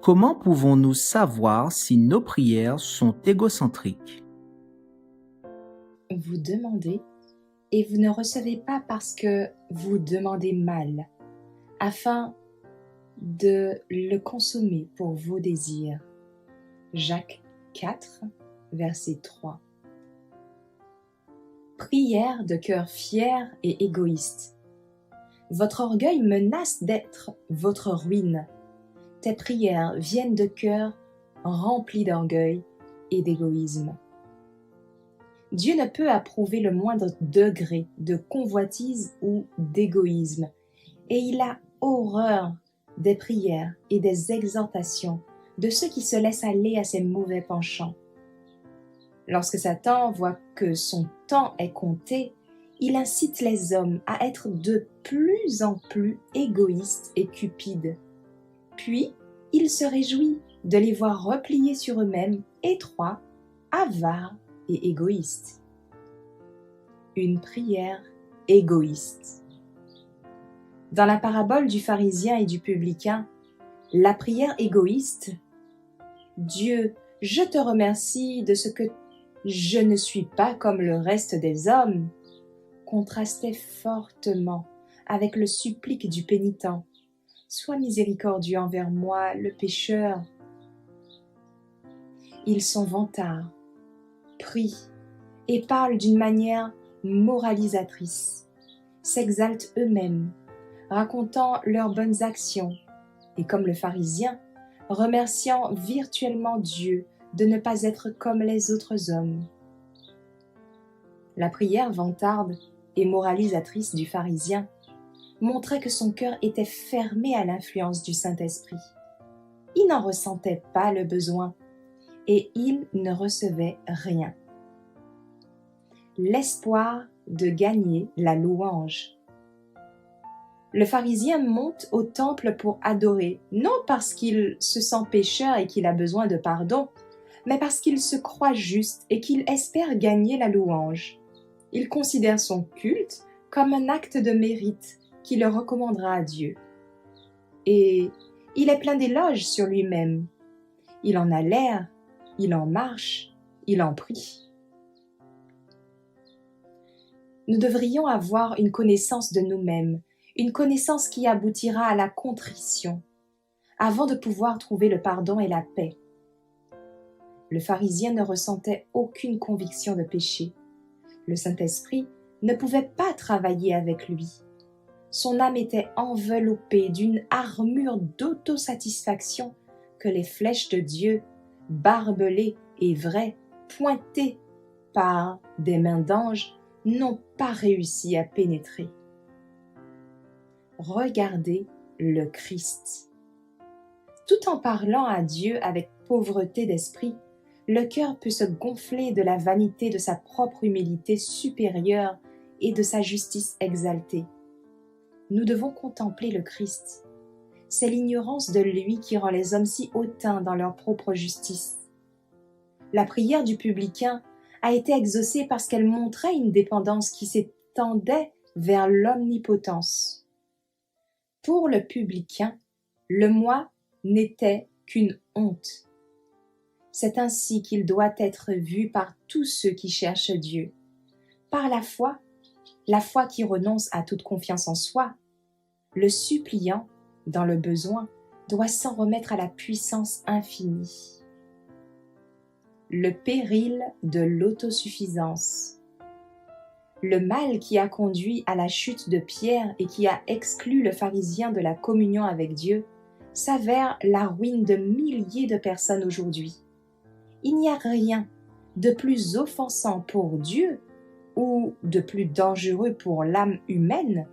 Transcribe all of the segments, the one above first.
Comment pouvons-nous savoir si nos prières sont égocentriques? Vous demandez et vous ne recevez pas parce que vous demandez mal, afin de le consommer pour vos désirs. Jacques 4, verset 3. Prière de cœur fier et égoïste. Votre orgueil menace d'être votre ruine. Tes prières viennent de cœurs remplis d'orgueil et d'égoïsme. Dieu ne peut approuver le moindre degré de convoitise ou d'égoïsme, et il a horreur des prières et des exhortations de ceux qui se laissent aller à ces mauvais penchants. Lorsque Satan voit que son temps est compté, il incite les hommes à être de plus en plus égoïstes et cupides. Puis, il se réjouit de les voir repliés sur eux-mêmes, étroits, avares et égoïstes. Une prière égoïste. Dans la parabole du pharisien et du publicain, la prière égoïste, Dieu, je te remercie de ce que je ne suis pas comme le reste des hommes, contrastait fortement avec le supplique du pénitent. Sois miséricordieux envers moi, le pécheur. Ils sont vantards, prient et parlent d'une manière moralisatrice, s'exaltent eux-mêmes, racontant leurs bonnes actions, et comme le pharisien, remerciant virtuellement Dieu de ne pas être comme les autres hommes. La prière vantarde et moralisatrice du pharisien montrait que son cœur était fermé à l'influence du Saint-Esprit. Il n'en ressentait pas le besoin et il ne recevait rien. L'espoir de gagner la louange. Le pharisien monte au temple pour adorer, non parce qu'il se sent pécheur et qu'il a besoin de pardon, mais parce qu'il se croit juste et qu'il espère gagner la louange. Il considère son culte comme un acte de mérite qui le recommandera à Dieu. Et il est plein d'éloges sur lui-même. Il en a l'air, il en marche, il en prie. Nous devrions avoir une connaissance de nous-mêmes, une connaissance qui aboutira à la contrition, avant de pouvoir trouver le pardon et la paix. Le pharisien ne ressentait aucune conviction de péché. Le Saint-Esprit ne pouvait pas travailler avec lui. Son âme était enveloppée d'une armure d'autosatisfaction que les flèches de Dieu, barbelées et vraies, pointées par des mains d'anges, n'ont pas réussi à pénétrer. Regardez le Christ. Tout en parlant à Dieu avec pauvreté d'esprit, le cœur peut se gonfler de la vanité de sa propre humilité supérieure et de sa justice exaltée. Nous devons contempler le Christ. C'est l'ignorance de lui qui rend les hommes si hautains dans leur propre justice. La prière du publicain a été exaucée parce qu'elle montrait une dépendance qui s'étendait vers l'omnipotence. Pour le publicain, le moi n'était qu'une honte. C'est ainsi qu'il doit être vu par tous ceux qui cherchent Dieu. Par la foi qui renonce à toute confiance en soi, le suppliant, dans le besoin, doit s'en remettre à la puissance infinie. Le péril de l'autosuffisance. Le mal qui a conduit à la chute de Pierre et qui a exclu le pharisien de la communion avec Dieu s'avère la ruine de milliers de personnes aujourd'hui. Il n'y a rien de plus offensant pour Dieu ou de plus dangereux pour l'âme humaine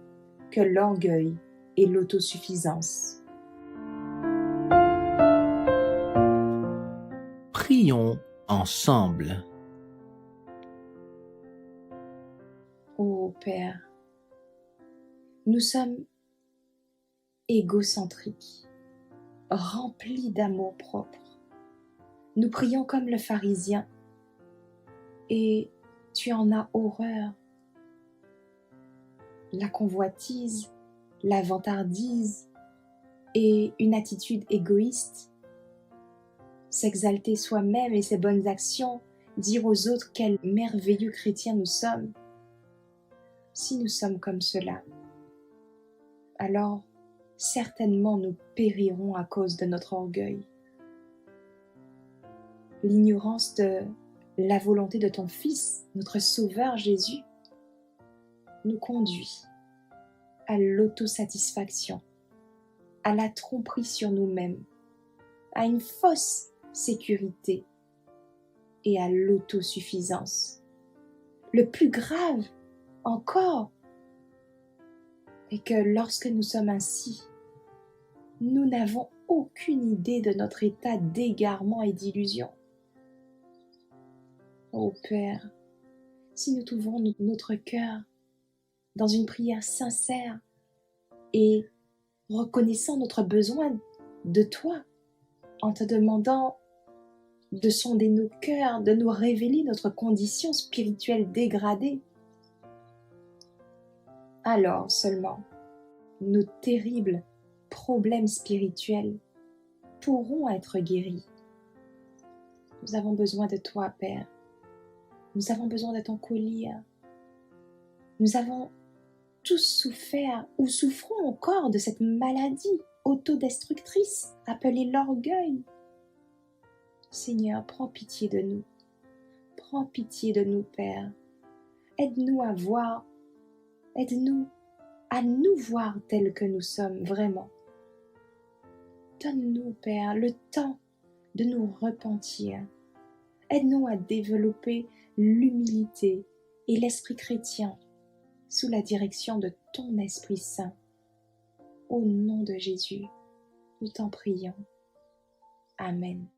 que l'orgueil et l'autosuffisance. Prions ensemble. Ô Père, nous sommes égocentriques, remplis d'amour propre. Nous prions comme le pharisien et tu en as horreur. La convoitise, la vantardise et une attitude égoïste s'exalter soi-même et ses bonnes actions, dire aux autres quel merveilleux chrétien nous sommes. Si nous sommes comme cela, alors certainement nous périrons à cause de notre orgueil. L'ignorance de la volonté de ton Fils, notre Sauveur Jésus, nous conduit à l'autosatisfaction, à la tromperie sur nous-mêmes, à une fausse sécurité et à l'autosuffisance. Le plus grave encore est que lorsque nous sommes ainsi, nous n'avons aucune idée de notre état d'égarement et d'illusion. Ô Père, si nous trouvons notre cœur dans une prière sincère et reconnaissant notre besoin de toi, en te demandant de sonder nos cœurs, de nous révéler notre condition spirituelle dégradée, alors seulement nos terribles problèmes spirituels pourront être guéris. Nous avons besoin de toi, Père. Nous avons besoin de ton collier. Nous avons tous souffert ou souffrons encore de cette maladie autodestructrice appelée l'orgueil. Seigneur, prends pitié de nous. Prends pitié de nous, Père. Aide-nous à voir, aide-nous à nous voir tels que nous sommes vraiment. Donne-nous, Père, le temps de nous repentir. Aide-nous à développer l'humilité et l'esprit chrétien sous la direction de ton Esprit Saint. Au nom de Jésus, nous t'en prions. Amen.